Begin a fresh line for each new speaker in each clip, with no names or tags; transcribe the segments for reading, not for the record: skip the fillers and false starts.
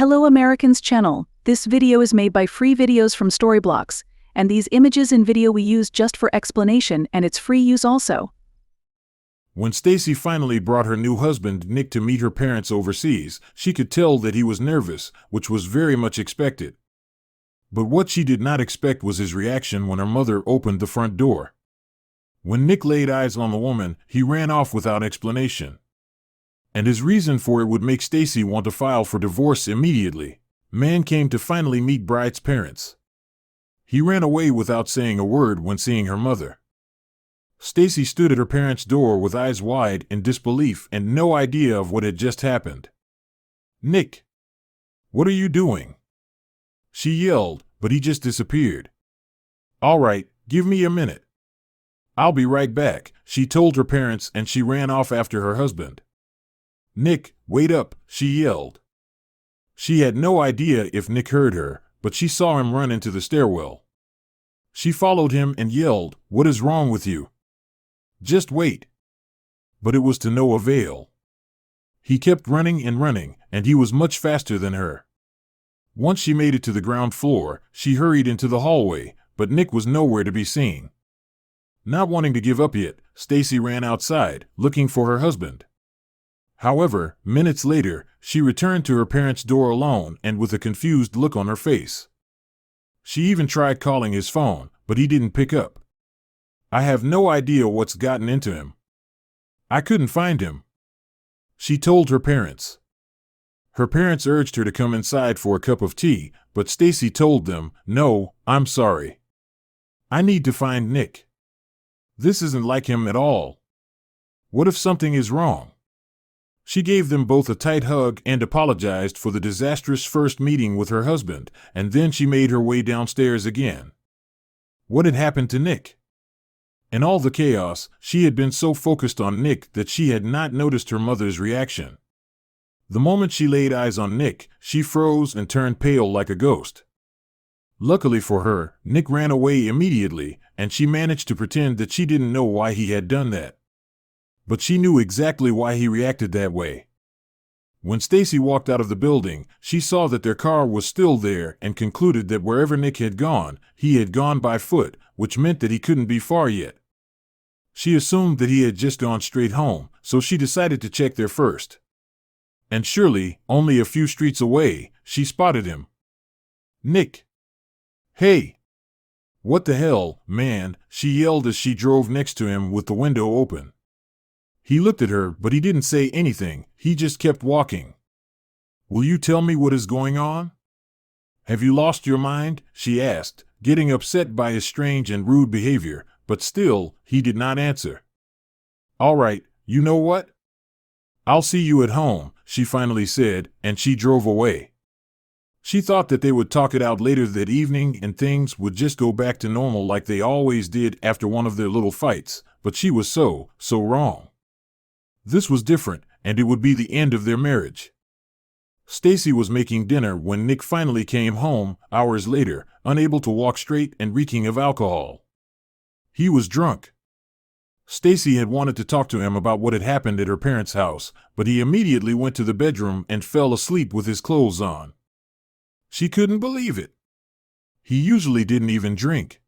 Hello Americans channel. This video is made by free videos from Storyblocks, and these images and video we use just for explanation, and it's free use also.
When Stacy finally brought her new husband Nick to meet her parents overseas, she could tell that he was nervous, which was very much expected. But what she did not expect was his reaction when her mother opened the front door. When Nick laid eyes on the woman, he ran off without explanation. And his reason for it would make Stacy want to file for divorce immediately. Man came to finally meet bride's parents. He ran away without saying a word when seeing her mother. Stacy stood at her parents' door with eyes wide in disbelief and no idea of what had just happened. "Nick, what are you doing?" she yelled, but he just disappeared. "All right, give me a minute. I'll be right back," she told her parents, and she ran off after her husband. "Nick, wait up," she yelled. She had no idea if Nick heard her, but she saw him run into the stairwell. She followed him and yelled, "What is wrong with you? Just wait." But it was to no avail. He kept running and running, and he was much faster than her. Once she made it to the ground floor, she hurried into the hallway, but Nick was nowhere to be seen. Not wanting to give up yet, Stacy ran outside, looking for her husband. However, minutes later, she returned to her parents' door alone and with a confused look on her face. She even tried calling his phone, but he didn't pick up. "I have no idea what's gotten into him. I couldn't find him," she told her parents. Her parents urged her to come inside for a cup of tea, but Stacy told them, "No, I'm sorry. I need to find Nick. This isn't like him at all. What if something is wrong?" She gave them both a tight hug and apologized for the disastrous first meeting with her husband, and then she made her way downstairs again. What had happened to Nick? In all the chaos, she had been so focused on Nick that she had not noticed her mother's reaction. The moment she laid eyes on Nick, she froze and turned pale like a ghost. Luckily for her, Nick ran away immediately, and she managed to pretend that she didn't know why he had done that. But she knew exactly why he reacted that way. When Stacy walked out of the building, she saw that their car was still there and concluded that wherever Nick had gone, he had gone by foot, which meant that he couldn't be far yet. She assumed that he had just gone straight home, so she decided to check there first. And surely, only a few streets away, she spotted him. "Nick! Hey! What the hell, man?" she yelled as she drove next to him with the window open. He looked at her, but he didn't say anything, he just kept walking. "Will you tell me what is going on? Have you lost your mind?" she asked, getting upset by his strange and rude behavior, but still, he did not answer. "All right, you know what? I'll see you at home," she finally said, and she drove away. She thought that they would talk it out later that evening and things would just go back to normal like they always did after one of their little fights, but she was so wrong. This was different, and it would be the end of their marriage. Stacy was making dinner when Nick finally came home, hours later, unable to walk straight and reeking of alcohol. He was drunk. Stacy had wanted to talk to him about what had happened at her parents' house, but he immediately went to the bedroom and fell asleep with his clothes on. She couldn't believe it. He usually didn't even drink.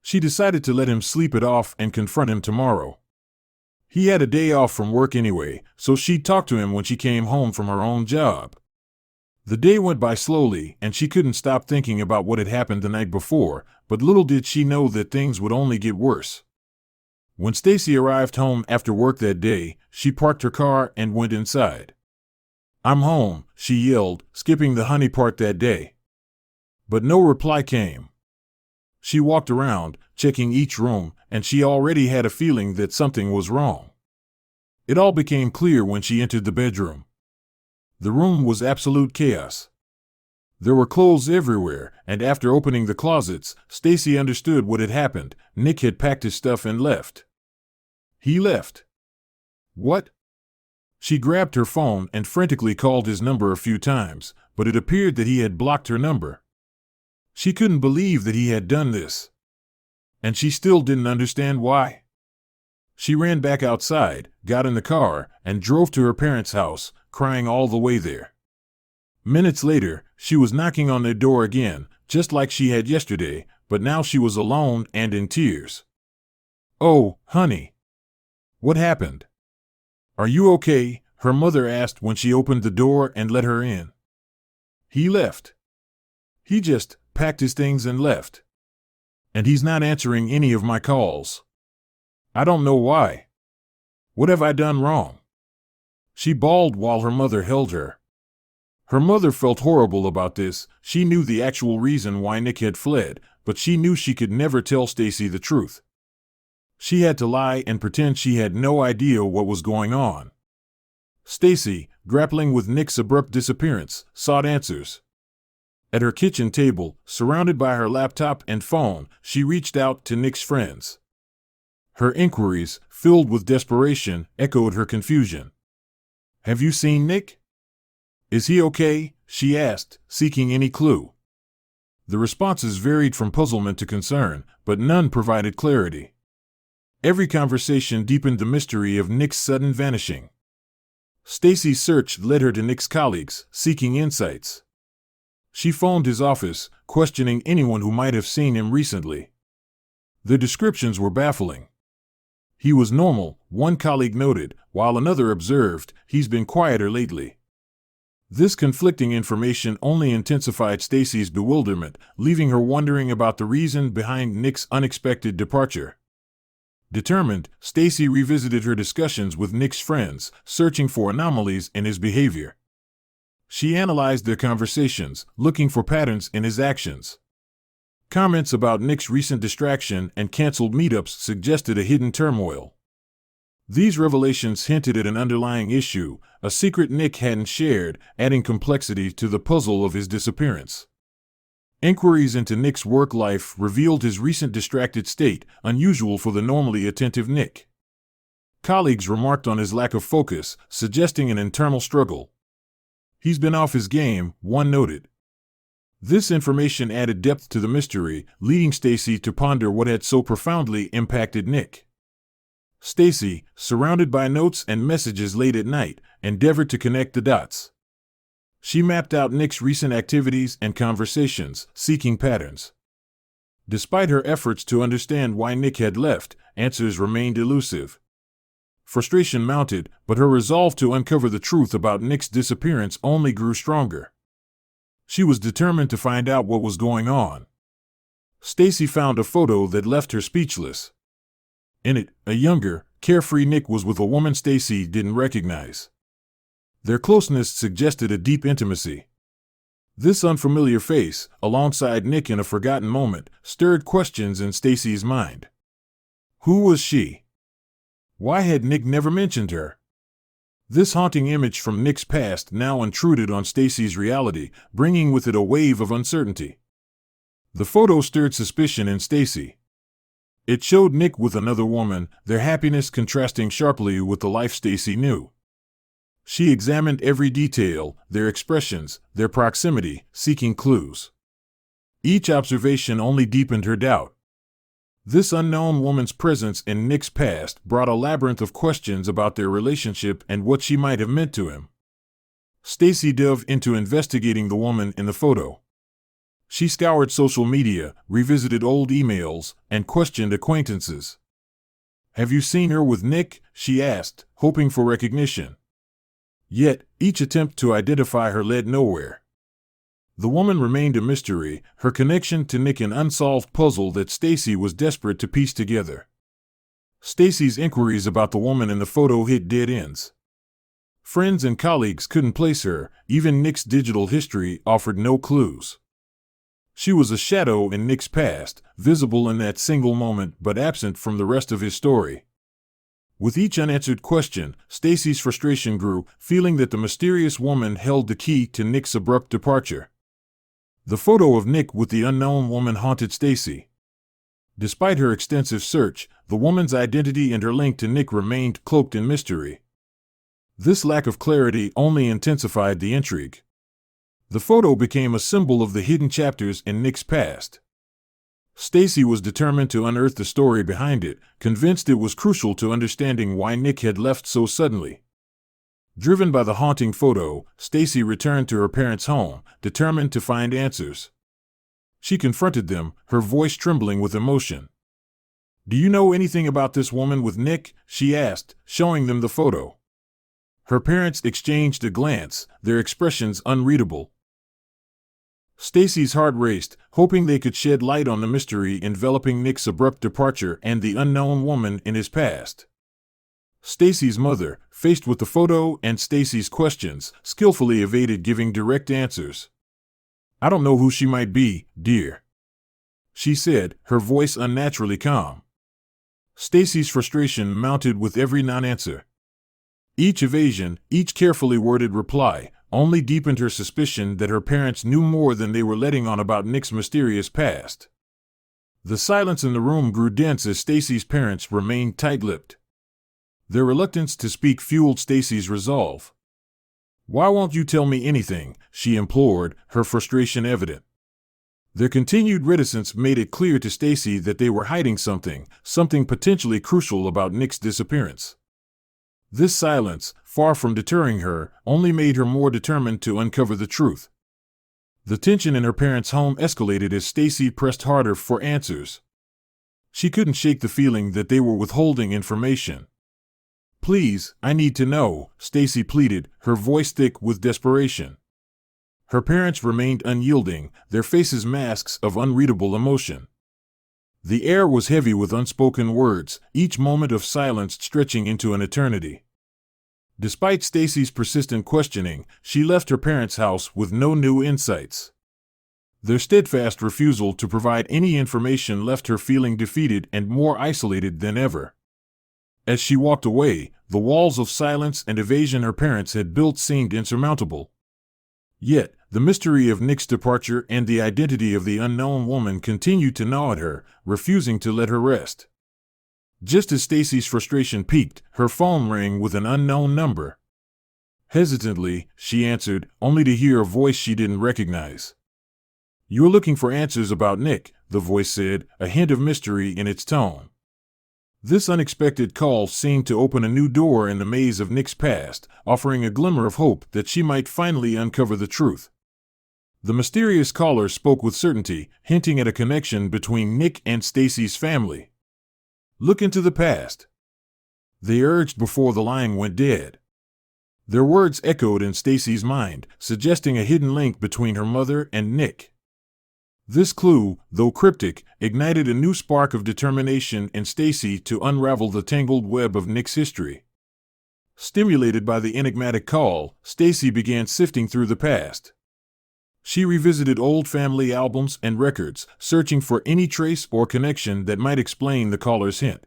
She decided to let him sleep it off and confront him tomorrow. He had a day off from work anyway, so she'd talk to him when she came home from her own job. The day went by slowly, and she couldn't stop thinking about what had happened the night before, but little did she know that things would only get worse. When Stacy arrived home after work that day, she parked her car and went inside. "I'm home," she yelled, skipping the honey part that day. But no reply came. She walked around, checking each room, and she already had a feeling that something was wrong. It all became clear when she entered the bedroom. The room was absolute chaos. There were clothes everywhere, and after opening the closets, Stacy understood what had happened. Nick had packed his stuff and left. He left. What? She grabbed her phone and frantically called his number a few times, but it appeared that he had blocked her number. She couldn't believe that he had done this. And she still didn't understand why. She ran back outside, got in the car, and drove to her parents' house, crying all the way there. Minutes later, she was knocking on their door again, just like she had yesterday, but now she was alone and in tears. "Oh, honey. What happened? Are you okay?" her mother asked when she opened the door and let her in. "He left. He just packed his things and left. And he's not answering any of my calls. I don't know why. What have I done wrong?" She bawled while her mother held her. Her mother felt horrible about this. She knew the actual reason why Nick had fled, but she knew she could never tell Stacy the truth. She had to lie and pretend she had no idea what was going on. Stacy, grappling with Nick's abrupt disappearance, sought answers. At her kitchen table, surrounded by her laptop and phone, she reached out to Nick's friends. Her inquiries, filled with desperation, echoed her confusion. "Have you seen Nick? Is he okay?" she asked, seeking any clue. The responses varied from puzzlement to concern, but none provided clarity. Every conversation deepened the mystery of Nick's sudden vanishing. Stacy's search led her to Nick's colleagues, seeking insights. She phoned his office, questioning anyone who might have seen him recently. Their descriptions were baffling. "He was normal," one colleague noted, while another observed, "He's been quieter lately." This conflicting information only intensified Stacy's bewilderment, leaving her wondering about the reason behind Nick's unexpected departure. Determined, Stacy revisited her discussions with Nick's friends, searching for anomalies in his behavior. She analyzed their conversations, looking for patterns in his actions. Comments about Nick's recent distraction and canceled meetups suggested a hidden turmoil. These revelations hinted at an underlying issue, a secret Nick hadn't shared, adding complexity to the puzzle of his disappearance. Inquiries into Nick's work life revealed his recent distracted state, unusual for the normally attentive Nick. Colleagues remarked on his lack of focus, suggesting an internal struggle. "He's been off his game," one noted. This information added depth to the mystery, leading Stacy to ponder what had so profoundly impacted Nick. Stacy, surrounded by notes and messages late at night, endeavored to connect the dots. She mapped out Nick's recent activities and conversations, seeking patterns. Despite her efforts to understand why Nick had left, answers remained elusive. Frustration mounted, but her resolve to uncover the truth about Nick's disappearance only grew stronger. She was determined to find out what was going on. Stacy found a photo that left her speechless. In it, a younger, carefree Nick was with a woman Stacy didn't recognize. Their closeness suggested a deep intimacy. This unfamiliar face, alongside Nick in a forgotten moment, stirred questions in Stacy's mind. Who was she? Why had Nick never mentioned her? This haunting image from Nick's past now intruded on Stacy's reality, bringing with it a wave of uncertainty. The photo stirred suspicion in Stacy. It showed Nick with another woman, their happiness contrasting sharply with the life Stacy knew. She examined every detail, their expressions, their proximity, seeking clues. Each observation only deepened her doubt. This unknown woman's presence in Nick's past brought a labyrinth of questions about their relationship and what she might have meant to him. Stacy delved into investigating the woman in the photo. She scoured social media, revisited old emails, and questioned acquaintances. "Have you seen her with Nick?" she asked, hoping for recognition. Yet, each attempt to identify her led nowhere. The woman remained a mystery, her connection to Nick an unsolved puzzle that Stacy was desperate to piece together. Stacy's inquiries about the woman in the photo hit dead ends. Friends and colleagues couldn't place her, even Nick's digital history offered no clues. She was a shadow in Nick's past, visible in that single moment but absent from the rest of his story. With each unanswered question, Stacy's frustration grew, feeling that the mysterious woman held the key to Nick's abrupt departure. The photo of Nick with the unknown woman haunted Stacy. Despite her extensive search, the woman's identity and her link to Nick remained cloaked in mystery. This lack of clarity only intensified the intrigue. The photo became a symbol of the hidden chapters in Nick's past. Stacy was determined to unearth the story behind it, convinced it was crucial to understanding why Nick had left so suddenly. Driven by the haunting photo, Stacy returned to her parents' home, determined to find answers. She confronted them, her voice trembling with emotion. "Do you know anything about this woman with Nick?" she asked, showing them the photo. Her parents exchanged a glance, their expressions unreadable. Stacy's heart raced, hoping they could shed light on the mystery enveloping Nick's abrupt departure and the unknown woman in his past. Stacy's mother, faced with the photo and Stacy's questions, skillfully evaded giving direct answers. "I don't know who she might be, dear," she said, her voice unnaturally calm. Stacy's frustration mounted with every non-answer. Each evasion, each carefully worded reply, only deepened her suspicion that her parents knew more than they were letting on about Nick's mysterious past. The silence in the room grew dense as Stacy's parents remained tight-lipped. Their reluctance to speak fueled Stacy's resolve. "Why won't you tell me anything?" she implored, her frustration evident. Their continued reticence made it clear to Stacy that they were hiding something potentially crucial about Nick's disappearance. This silence, far from deterring her, only made her more determined to uncover the truth. The tension in her parents' home escalated as Stacy pressed harder for answers. She couldn't shake the feeling that they were withholding information. "Please, I need to know," Stacy pleaded, her voice thick with desperation. Her parents remained unyielding, their faces masks of unreadable emotion. The air was heavy with unspoken words, each moment of silence stretching into an eternity. Despite Stacy's persistent questioning, she left her parents' house with no new insights. Their steadfast refusal to provide any information left her feeling defeated and more isolated than ever. As she walked away, the walls of silence and evasion her parents had built seemed insurmountable. Yet, the mystery of Nick's departure and the identity of the unknown woman continued to gnaw at her, refusing to let her rest. Just as Stacy's frustration peaked, her phone rang with an unknown number. Hesitantly, she answered, only to hear a voice she didn't recognize. "You're looking for answers about Nick," the voice said, a hint of mystery in its tone. This unexpected call seemed to open a new door in the maze of Nick's past, offering a glimmer of hope that she might finally uncover the truth. The mysterious caller spoke with certainty, hinting at a connection between Nick and Stacy's family. "Look into the past," they urged before the line went dead. Their words echoed in Stacy's mind, suggesting a hidden link between her mother and Nick. This clue, though cryptic, ignited a new spark of determination in Stacy to unravel the tangled web of Nick's history. Stimulated by the enigmatic call, Stacy began sifting through the past. She revisited old family albums and records, searching for any trace or connection that might explain the caller's hint.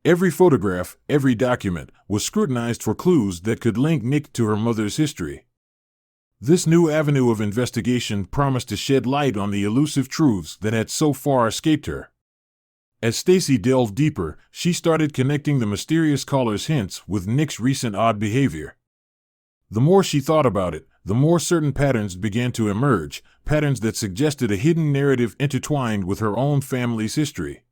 Every photograph, every document, was scrutinized for clues that could link Nick to her mother's history. This new avenue of investigation promised to shed light on the elusive truths that had so far escaped her. As Stacy delved deeper, she started connecting the mysterious caller's hints with Nick's recent odd behavior. The more she thought about it, the more certain patterns began to emerge, patterns that suggested a hidden narrative intertwined with her own family's history.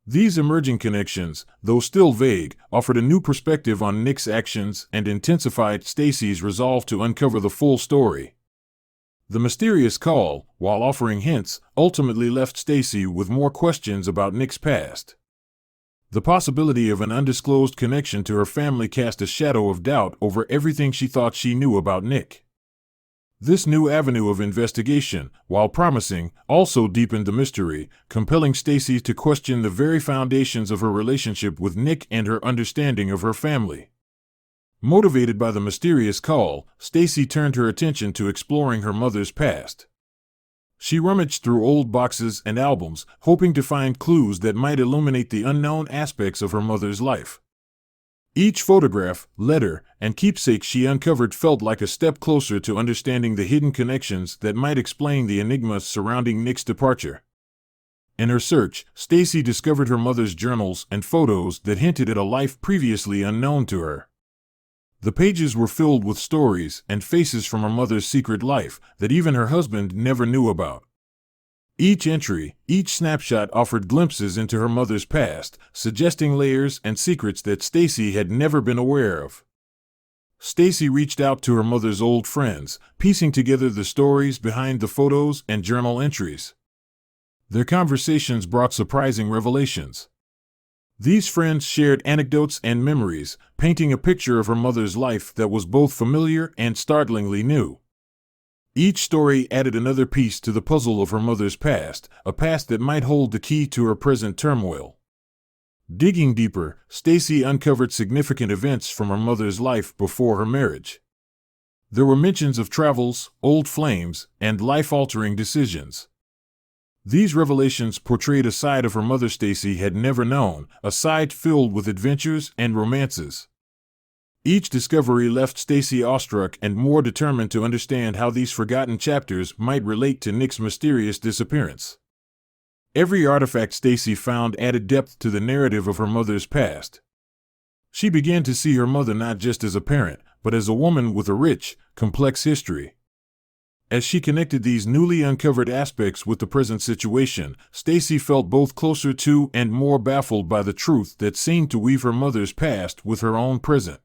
These emerging connections, though still vague, offered a new perspective on Nick's actions and intensified Stacy's resolve to uncover the full story. The mysterious call, while offering hints, ultimately left Stacy with more questions about Nick's past. The possibility of an undisclosed connection to her family cast a shadow of doubt over everything she thought she knew about Nick. This new avenue of investigation, while promising, also deepened the mystery, compelling Stacy to question the very foundations of her relationship with Nick and her understanding of her family. Motivated by the mysterious call, Stacy turned her attention to exploring her mother's past. She rummaged through old boxes and albums, hoping to find clues that might illuminate the unknown aspects of her mother's life. Each photograph, letter, and keepsake she uncovered felt like a step closer to understanding the hidden connections that might explain the enigma surrounding Nick's departure. In her search, Stacy discovered her mother's journals and photos that hinted at a life previously unknown to her. The pages were filled with stories and faces from her mother's secret life that even her husband never knew about. Each entry, each snapshot offered glimpses into her mother's past, suggesting layers and secrets that Stacy had never been aware of. Stacy reached out to her mother's old friends, piecing together the stories behind the photos and journal entries. Their conversations brought surprising revelations. These friends shared anecdotes and memories, painting a picture of her mother's life that was both familiar and startlingly new. Each story added another piece to the puzzle of her mother's past, a past that might hold the key to her present turmoil. Digging deeper, Stacy uncovered significant events from her mother's life before her marriage. There were mentions of travels, old flames, and life-altering decisions. These revelations portrayed a side of her mother Stacy had never known, a side filled with adventures and romances. Each discovery left Stacy awestruck and more determined to understand how these forgotten chapters might relate to Nick's mysterious disappearance. Every artifact Stacy found added depth to the narrative of her mother's past. She began to see her mother not just as a parent, but as a woman with a rich, complex history. As she connected these newly uncovered aspects with the present situation, Stacy felt both closer to and more baffled by the truth that seemed to weave her mother's past with her own present.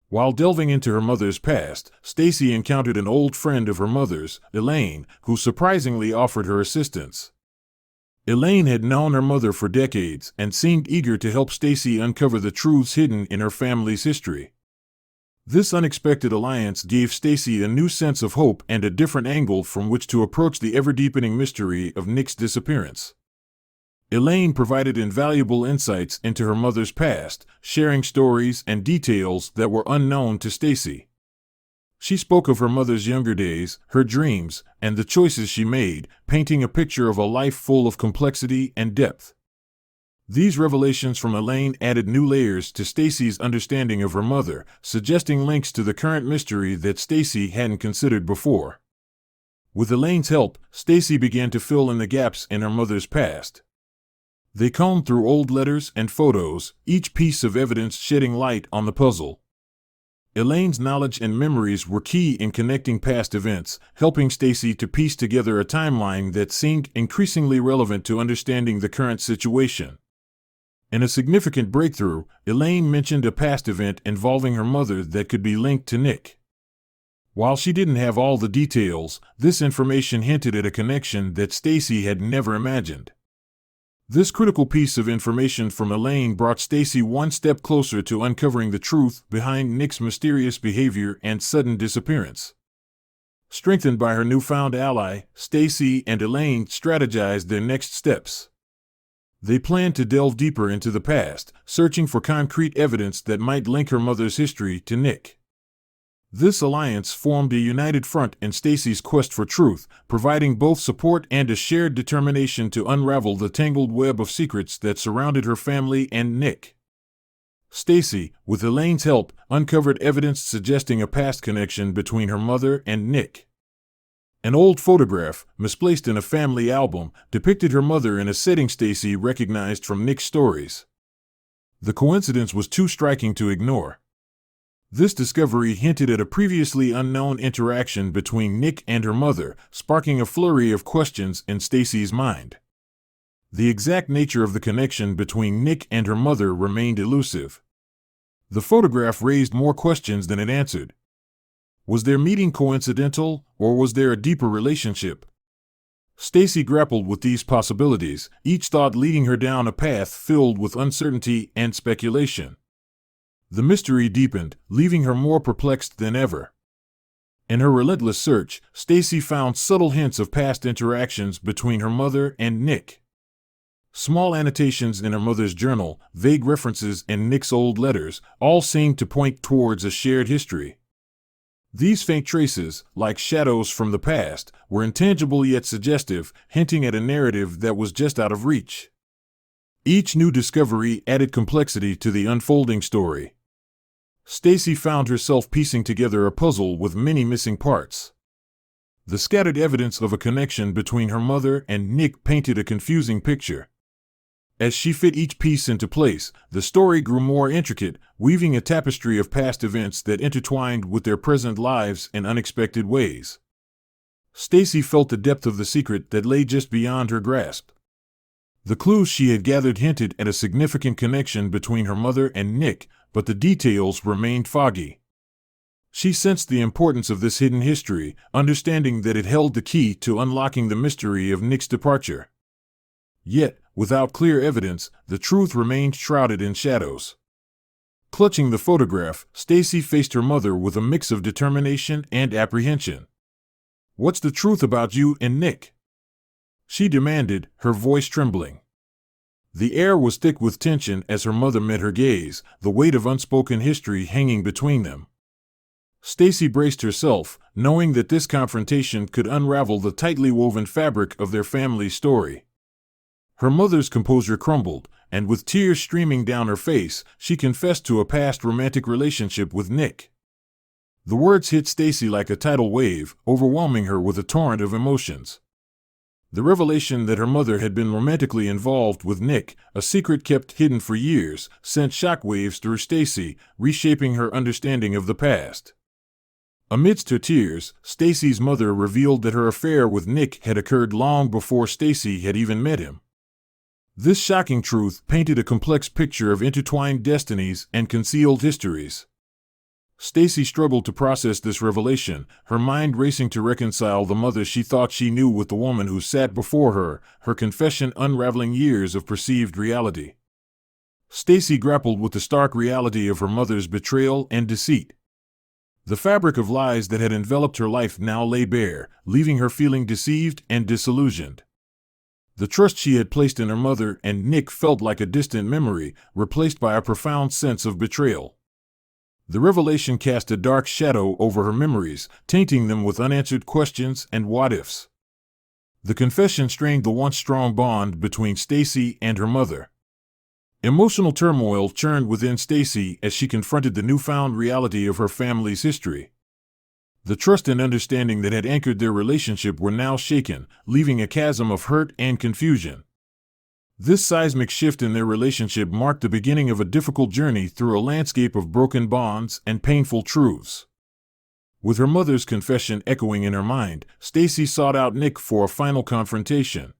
While delving into her mother's past, Stacy encountered an old friend of her mother's, Elaine, who surprisingly offered her assistance. Elaine had known her mother for decades and seemed eager to help Stacy uncover the truths hidden in her family's history. This unexpected alliance gave Stacy a new sense of hope and a different angle from which to approach the ever-deepening mystery of Nick's disappearance. Elaine provided invaluable insights into her mother's past, sharing stories and details that were unknown to Stacy. She spoke of her mother's younger days, her dreams, and the choices she made, painting a picture of a life full of complexity and depth. These revelations from Elaine added new layers to Stacy's understanding of her mother, suggesting links to the current mystery that Stacy hadn't considered before. With Elaine's help, Stacy began to fill in the gaps in her mother's past. They combed through old letters and photos, each piece of evidence shedding light on the puzzle. Elaine's knowledge and memories were key in connecting past events, helping Stacy to piece together a timeline that seemed increasingly relevant to understanding the current situation. In a significant breakthrough, Elaine mentioned a past event involving her mother that could be linked to Nick. While she didn't have all the details, this information hinted at a connection that Stacy had never imagined. This critical piece of information from Elaine brought Stacy one step closer to uncovering the truth behind Nick's mysterious behavior and sudden disappearance. Strengthened by her newfound ally, Stacy and Elaine strategized their next steps. They planned to delve deeper into the past, searching for concrete evidence that might link her mother's history to Nick. This alliance formed a united front in Stacy's quest for truth, providing both support and a shared determination to unravel the tangled web of secrets that surrounded her family and Nick. Stacy, with Elaine's help, uncovered evidence suggesting a past connection between her mother and Nick. An old photograph, misplaced in a family album, depicted her mother in a setting Stacy recognized from Nick's stories. The coincidence was too striking to ignore. This discovery hinted at a previously unknown interaction between Nick and her mother, sparking a flurry of questions in Stacy's mind. The exact nature of the connection between Nick and her mother remained elusive. The photograph raised more questions than it answered. Was their meeting coincidental, or was there a deeper relationship? Stacy grappled with these possibilities, each thought leading her down a path filled with uncertainty and speculation. The mystery deepened, leaving her more perplexed than ever. In her relentless search, Stacy found subtle hints of past interactions between her mother and Nick. Small annotations in her mother's journal, vague references in Nick's old letters, all seemed to point towards a shared history. These faint traces, like shadows from the past, were intangible yet suggestive, hinting at a narrative that was just out of reach. Each new discovery added complexity to the unfolding story. Stacy found herself piecing together a puzzle with many missing parts. The scattered evidence of a connection between her mother and Nick painted a confusing picture. As she fit each piece into place, the story grew more intricate, weaving a tapestry of past events that intertwined with their present lives in unexpected ways. Stacy felt the depth of the secret that lay just beyond her grasp. The clues she had gathered hinted at a significant connection between her mother and Nick, but the details remained foggy. She sensed the importance of this hidden history, understanding that it held the key to unlocking the mystery of Nick's departure. Yet, without clear evidence, the truth remained shrouded in shadows. Clutching the photograph, Stacy faced her mother with a mix of determination and apprehension. "What's the truth about you and Nick?" she demanded, her voice trembling. The air was thick with tension as her mother met her gaze, the weight of unspoken history hanging between them. Stacy braced herself, knowing that this confrontation could unravel the tightly woven fabric of their family's story. Her mother's composure crumbled, and with tears streaming down her face, she confessed to a past romantic relationship with Nick. The words hit Stacy like a tidal wave, overwhelming her with a torrent of emotions. The revelation that her mother had been romantically involved with Nick, a secret kept hidden for years, sent shockwaves through Stacy, reshaping her understanding of the past. Amidst her tears, Stacy's mother revealed that her affair with Nick had occurred long before Stacy had even met him. This shocking truth painted a complex picture of intertwined destinies and concealed histories. Stacy struggled to process this revelation, her mind racing to reconcile the mother she thought she knew with the woman who sat before her, her confession unraveling years of perceived reality. Stacy grappled with the stark reality of her mother's betrayal and deceit. The fabric of lies that had enveloped her life now lay bare, leaving her feeling deceived and disillusioned. The trust she had placed in her mother and Nick felt like a distant memory, replaced by a profound sense of betrayal. The revelation cast a dark shadow over her memories, tainting them with unanswered questions and what-ifs. The confession strained the once strong bond between Stacy and her mother. Emotional turmoil churned within Stacy as she confronted the newfound reality of her family's history. The trust and understanding that had anchored their relationship were now shaken, leaving a chasm of hurt and confusion. This seismic shift in their relationship marked the beginning of a difficult journey through a landscape of broken bonds and painful truths. With her mother's confession echoing in her mind, Stacy sought out Nick for a final confrontation.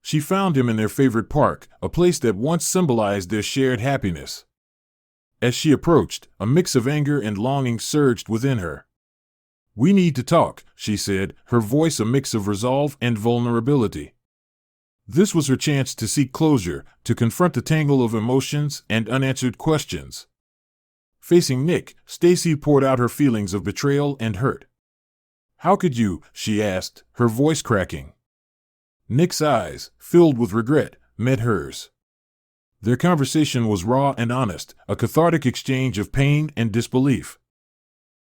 She found him in their favorite park, a place that once symbolized their shared happiness. As she approached, a mix of anger and longing surged within her. "We need to talk," she said, her voice a mix of resolve and vulnerability. This was her chance to seek closure, to confront the tangle of emotions and unanswered questions. Facing Nick, Stacy poured out her feelings of betrayal and hurt. "How could you?" she asked, her voice cracking. Nick's eyes, filled with regret, met hers. Their conversation was raw and honest, a cathartic exchange of pain and disbelief.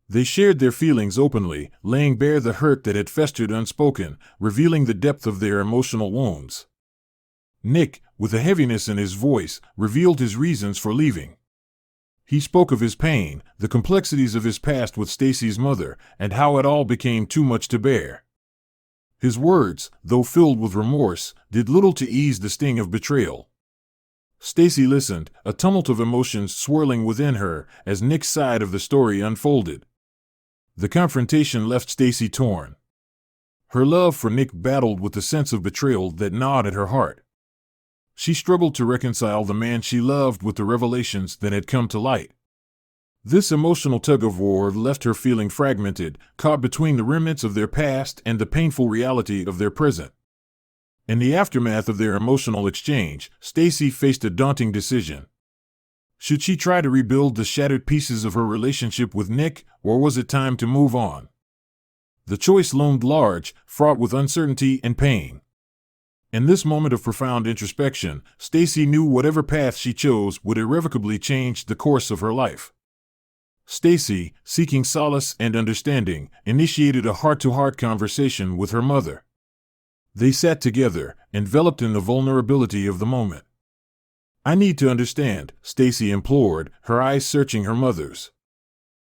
They shared their feelings openly, laying bare the hurt that had festered unspoken, revealing the depth of their emotional wounds. Nick, with a heaviness in his voice, revealed his reasons for leaving. He spoke of his pain, the complexities of his past with Stacy's mother, and how it all became too much to bear. His words, though filled with remorse, did little to ease the sting of betrayal. Stacy listened, a tumult of emotions swirling within her as Nick's side of the story unfolded. The confrontation left Stacy torn. Her love for Nick battled with the sense of betrayal that gnawed at her heart. She struggled to reconcile the man she loved with the revelations that had come to light. This emotional tug-of-war left her feeling fragmented, caught between the remnants of their past and the painful reality of their present. In the aftermath of their emotional exchange, Stacy faced a daunting decision. Should she try to rebuild the shattered pieces of her relationship with Nick, or was it time to move on? The choice loomed large, fraught with uncertainty and pain. In this moment of profound introspection, Stacy knew whatever path she chose would irrevocably change the course of her life. Stacy, seeking solace and understanding, initiated a heart-to-heart conversation with her mother. They sat together, enveloped in the vulnerability of the moment. "I need to understand," Stacy implored, her eyes searching her mother's.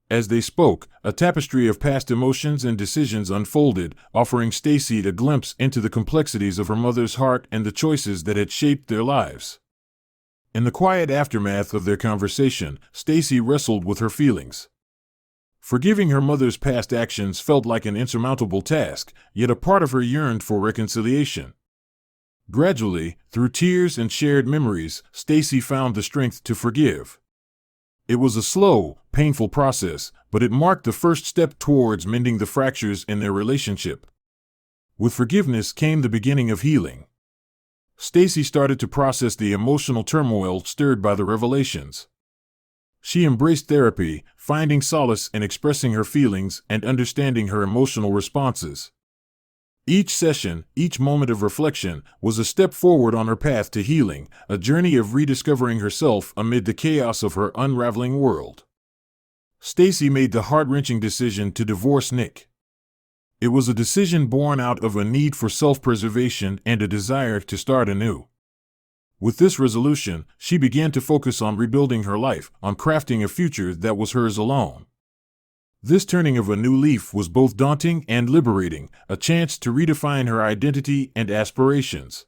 As they spoke, a tapestry of past emotions and decisions unfolded, offering Stacy a glimpse into the complexities of her mother's heart and the choices that had shaped their lives. In the quiet aftermath of their conversation, Stacy wrestled with her feelings. Forgiving her mother's past actions felt like an insurmountable task, yet a part of her yearned for reconciliation. Gradually, through tears and shared memories, Stacy found the strength to forgive. It was a slow, painful process, but it marked the first step towards mending the fractures in their relationship. With forgiveness came the beginning of healing. Stacy started to process the emotional turmoil stirred by the revelations. She embraced therapy, finding solace in expressing her feelings and understanding her emotional responses. Each session, each moment of reflection, was a step forward on her path to healing, a journey of rediscovering herself amid the chaos of her unraveling world. Stacy made the heart-wrenching decision to divorce Nick. It was a decision born out of a need for self-preservation and a desire to start anew. With this resolution, she began to focus on rebuilding her life, on crafting a future that was hers alone. This turning of a new leaf was both daunting and liberating, a chance to redefine her identity and aspirations.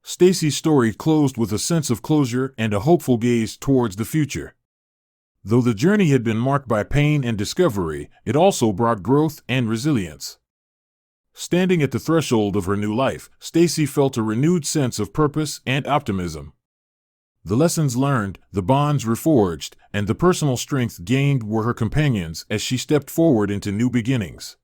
Stacy's story closed with a sense of closure and a hopeful gaze towards the future. Though the journey had been marked by pain and discovery, it also brought growth and resilience. Standing at the threshold of her new life, Stacy felt a renewed sense of purpose and optimism. The lessons learned, the bonds reforged, and the personal strength gained were her companions as she stepped forward into new beginnings.